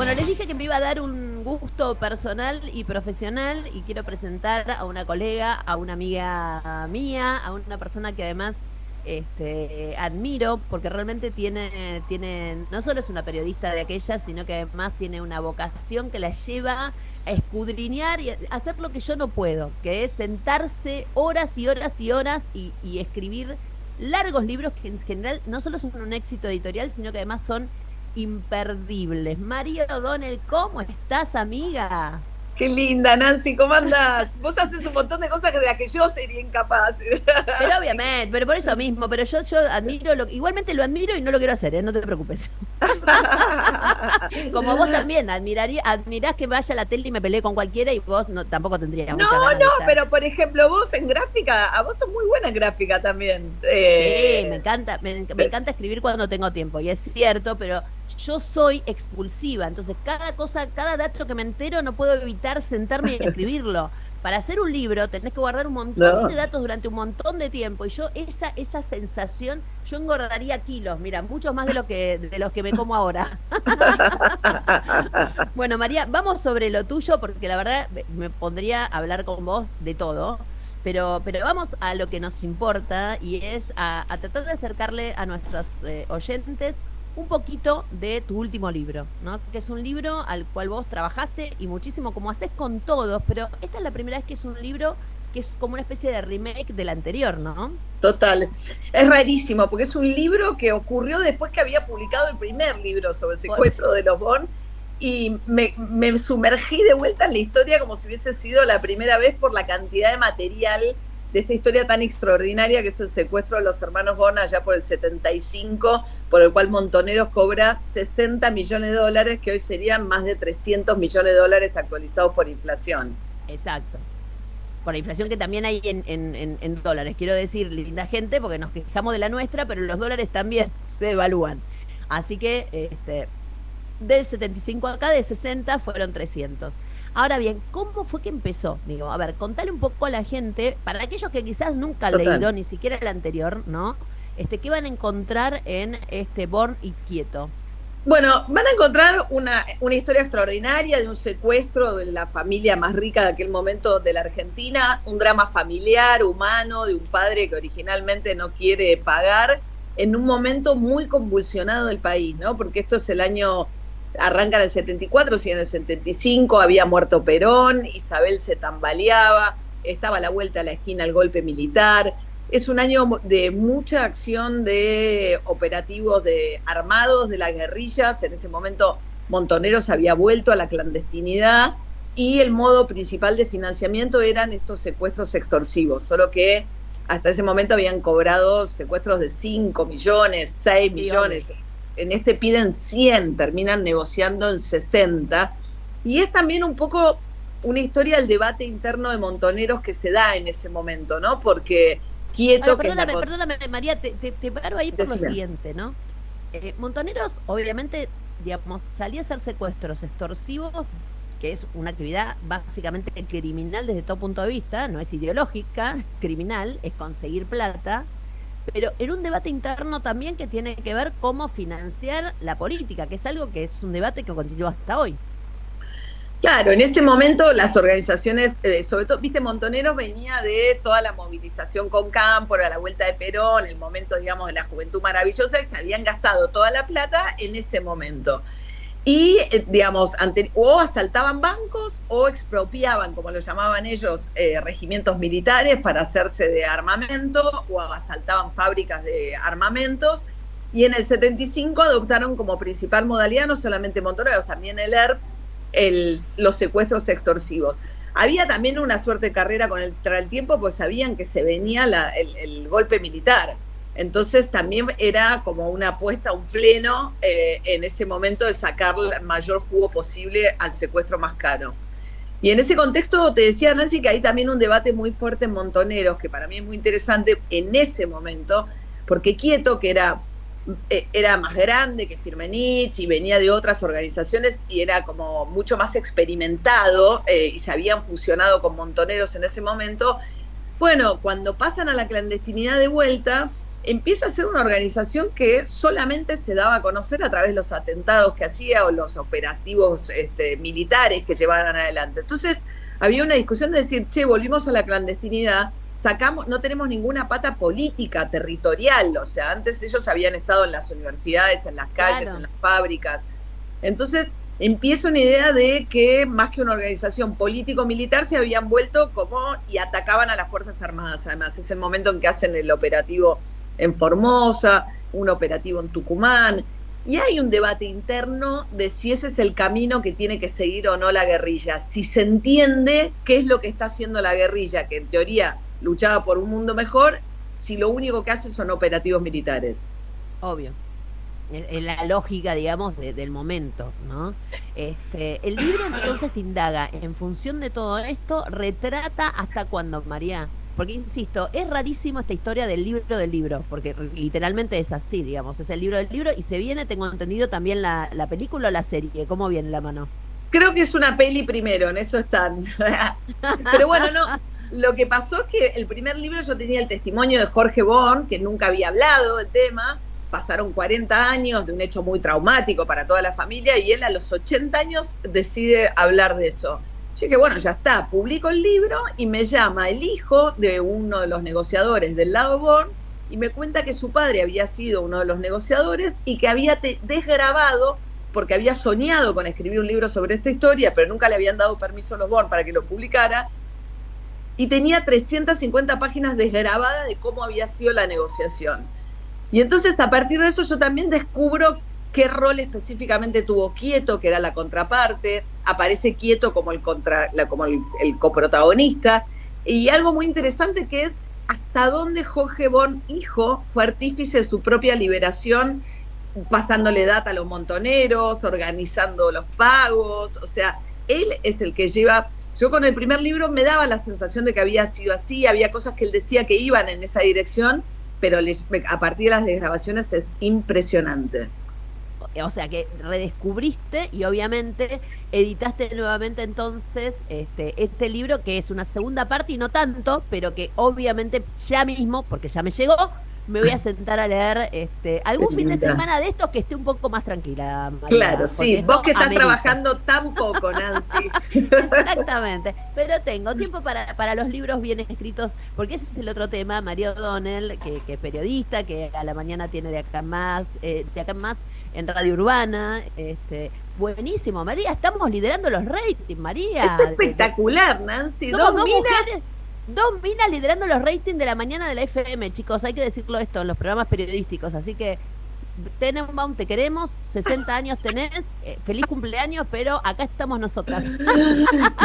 Bueno, les dije que me iba a dar un gusto personal y profesional y quiero presentar a una colega, a una amiga mía, a una persona que además admiro porque realmente tiene, no solo es una periodista de aquellas, sino que además tiene una vocación que la lleva a escudriñar y a hacer lo que yo no puedo, que es sentarse horas y horas y horas y escribir largos libros que en general no solo son un éxito editorial, sino que además son imperdibles. María O'Donnell, ¿cómo estás, amiga? Qué linda, Nancy, ¿cómo andás? Vos haces un montón de cosas de las que yo sería incapaz. Pero obviamente, pero por eso mismo, pero yo admiro, igualmente lo admiro y no lo quiero hacer, ¿eh? No te preocupes. Como vos también, admirás que vaya a la tele y me peleé con cualquiera y vos no, tampoco tendrías No, muchas ganas no, de estar. pero por ejemplo, vos en gráfica, a vos sos muy buena en gráfica también. Sí, me encanta escribir cuando tengo tiempo, y es cierto, pero yo soy expulsiva, entonces cada cosa, cada dato que me entero no puedo evitar sentarme y escribirlo. Para hacer un libro tenés que guardar un montón de No. datos durante un montón de tiempo, y yo esa sensación, yo engordaría kilos, mira, muchos más de los que me como ahora. Bueno, María, vamos sobre lo tuyo, porque la verdad me pondría a hablar con vos de todo. Pero vamos a lo que nos importa y es a tratar de acercarle a nuestros oyentes un poquito de tu último libro, ¿no? Que es un libro al cual vos trabajaste y muchísimo, como haces con todos, pero esta es la primera vez que es un libro que es como una especie de remake del anterior, ¿no? Total. Es rarísimo, porque es un libro que ocurrió después que había publicado el primer libro sobre el Por- secuestro de los Bon, y me sumergí de vuelta en la historia como si hubiese sido la primera vez por la cantidad de material de esta historia tan extraordinaria que es el secuestro de los hermanos Bon allá por el 75, por el cual Montoneros cobra 60 millones de dólares, que hoy serían más de 300 millones de dólares actualizados por inflación. Exacto. Por la inflación que también hay en dólares. Quiero decir, linda gente, porque nos quejamos de la nuestra, pero los dólares también se devalúan. Así que del 75 acá, de 60 fueron 300. Ahora bien, ¿cómo fue que empezó? Digo, a ver, contale un poco a la gente, para aquellos que quizás nunca han Total. leído ni siquiera el anterior, ¿no? ¿Qué van a encontrar en este Born y Quieto? Bueno, van a encontrar una historia extraordinaria de un secuestro de la familia más rica de aquel momento de la Argentina, un drama familiar, humano, de un padre que originalmente no quiere pagar, en un momento muy convulsionado del país, ¿no? Porque esto es el año, arranca en el 74, si en el 75 había muerto Perón, Isabel se tambaleaba, estaba a la vuelta a la esquina el golpe militar. Es un año de mucha acción de operativos de armados de las guerrillas. En ese momento Montoneros había vuelto a la clandestinidad y el modo principal de financiamiento eran estos secuestros extorsivos, solo que hasta ese momento habían cobrado secuestros de 5 millones, 6 Sí, obvio. millones. En este piden 100, terminan negociando en 60. Y es también un poco una historia del debate interno de Montoneros que se da en ese momento, ¿no? Porque Ahora, Quieto, que es la... perdóname, María, te paro ahí por lo Decime. siguiente, ¿no? Montoneros, obviamente, digamos, salía a hacer secuestros extorsivos, que es una actividad básicamente criminal desde todo punto de vista, no es ideológica, criminal, es conseguir plata, pero en un debate interno también que tiene que ver cómo financiar la política, que es algo que es un debate que continúa hasta hoy. Claro, en ese momento las organizaciones, sobre todo, viste, Montoneros venía de toda la movilización con Cámpora, a la vuelta de Perón, el momento, digamos, de la juventud maravillosa, y se habían gastado toda la plata en ese momento. Y, digamos, o asaltaban bancos o expropiaban, como lo llamaban ellos, regimientos militares para hacerse de armamento, o asaltaban fábricas de armamentos. Y en el 75 adoptaron como principal modalidad no solamente Montoneros, también el ERP, los secuestros extorsivos. Había también una suerte de carrera con el tiempo, pues sabían que se venía el golpe militar. Entonces también era como una apuesta, un pleno en ese momento de sacar el mayor jugo posible al secuestro más caro. Y en ese contexto te decía, Nancy, que hay también un debate muy fuerte en Montoneros, que para mí es muy interesante en ese momento, porque Quieto, que era más grande que Firmenich y venía de otras organizaciones y era como mucho más experimentado y se habían fusionado con Montoneros en ese momento. Bueno, cuando pasan a la clandestinidad de vuelta, empieza a ser una organización que solamente se daba a conocer a través de los atentados que hacía o los operativos militares que llevaban adelante. Entonces, había una discusión de decir, che, volvimos a la clandestinidad, sacamos, no tenemos ninguna pata política, territorial, o sea, antes ellos habían estado en las universidades, en las calles, Claro. en las fábricas. Entonces, empieza una idea de que más que una organización político-militar se habían vuelto como y atacaban a las Fuerzas Armadas. Además, es el momento en que hacen el operativo en Formosa, un operativo en Tucumán, y hay un debate interno de si ese es el camino que tiene que seguir o no la guerrilla, si se entiende qué es lo que está haciendo la guerrilla, que en teoría luchaba por un mundo mejor, si lo único que hace son operativos militares. Obvio. En la lógica, digamos, del momento, ¿no? El libro entonces indaga, en función de todo esto, retrata hasta cuándo, María. Porque, insisto, es rarísimo esta historia del libro, porque literalmente es así, digamos, es el libro del libro y se viene, tengo entendido, también la película o la serie. ¿Cómo viene la mano? Creo que es una peli primero, en eso están. Pero bueno, no. Lo que pasó es que el primer libro yo tenía el testimonio de Jorge Bon, que nunca había hablado del tema. Pasaron 40 años de un hecho muy traumático para toda la familia y él a los 80 años decide hablar de eso. Yo dije, bueno, ya está, publico el libro y me llama el hijo de uno de los negociadores del lado Bon y me cuenta que su padre había sido uno de los negociadores y que había desgrabado porque había soñado con escribir un libro sobre esta historia, pero nunca le habían dado permiso a los Bon para que lo publicara, y tenía 350 páginas desgrabadas de cómo había sido la negociación. Y entonces a partir de eso yo también descubro qué rol específicamente tuvo Quieto, que era la contraparte, aparece Quieto como el coprotagonista, y algo muy interesante que es hasta dónde Jorge Bon, hijo, fue artífice de su propia liberación, pasándole data a los montoneros, organizando los pagos, o sea, él es el que lleva, yo con el primer libro me daba la sensación de que había sido así, había cosas que él decía que iban en esa dirección, pero a partir de las desgrabaciones es impresionante. O sea que redescubriste y obviamente editaste nuevamente entonces este libro que es una segunda parte y no tanto, pero que obviamente ya mismo, porque ya me llegó, me voy a sentar a leer algún fin de semana de estos que esté un poco más tranquila, Claro, María. sí, Porque vos esto que estás amerita. trabajando tan poco, Nancy. Exactamente, pero tengo tiempo para los libros bien escritos, porque ese es el otro tema. María O'Donnell, que es periodista, que a la mañana tiene de acá en más en Radio Urbana. Buenísimo, María, estamos liderando los ratings, Es María. espectacular, Nancy. Somos Dos dos minas. mujeres, dos minas liderando los ratings de la mañana de la FM, chicos, hay que decirlo esto en los programas periodísticos, así que Tenenbaum, te queremos, 60 años tenés, feliz cumpleaños, pero acá estamos nosotras.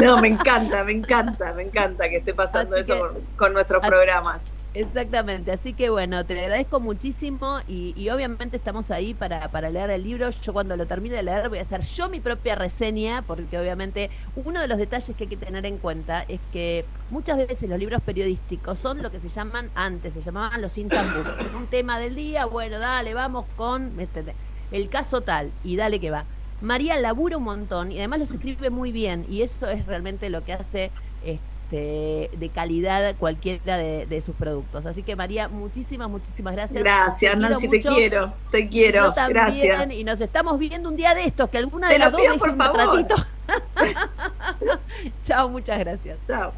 No, me encanta, me encanta, me encanta que esté pasando Así eso que, con nuestros as- programas. exactamente, así que bueno, te agradezco muchísimo y obviamente estamos ahí para leer el libro. Yo cuando lo termine de leer voy a hacer yo mi propia reseña, porque obviamente uno de los detalles que hay que tener en cuenta es que muchas veces los libros periodísticos son lo que se llamaban los sin tambú. Un tema del día, bueno, dale, vamos con el caso tal y dale que va. María labura un montón y además los escribe muy bien y eso es realmente lo que hace de calidad cualquiera de sus productos. Así que María, muchísimas gracias. Te Gracias, quiero Nancy, te mucho. quiero, te Yo quiero. Gracias. también, y nos estamos viendo un día de estos, que alguna Te de las lo dos pido, deje por un favor. ratito. Chao, muchas gracias. Chao.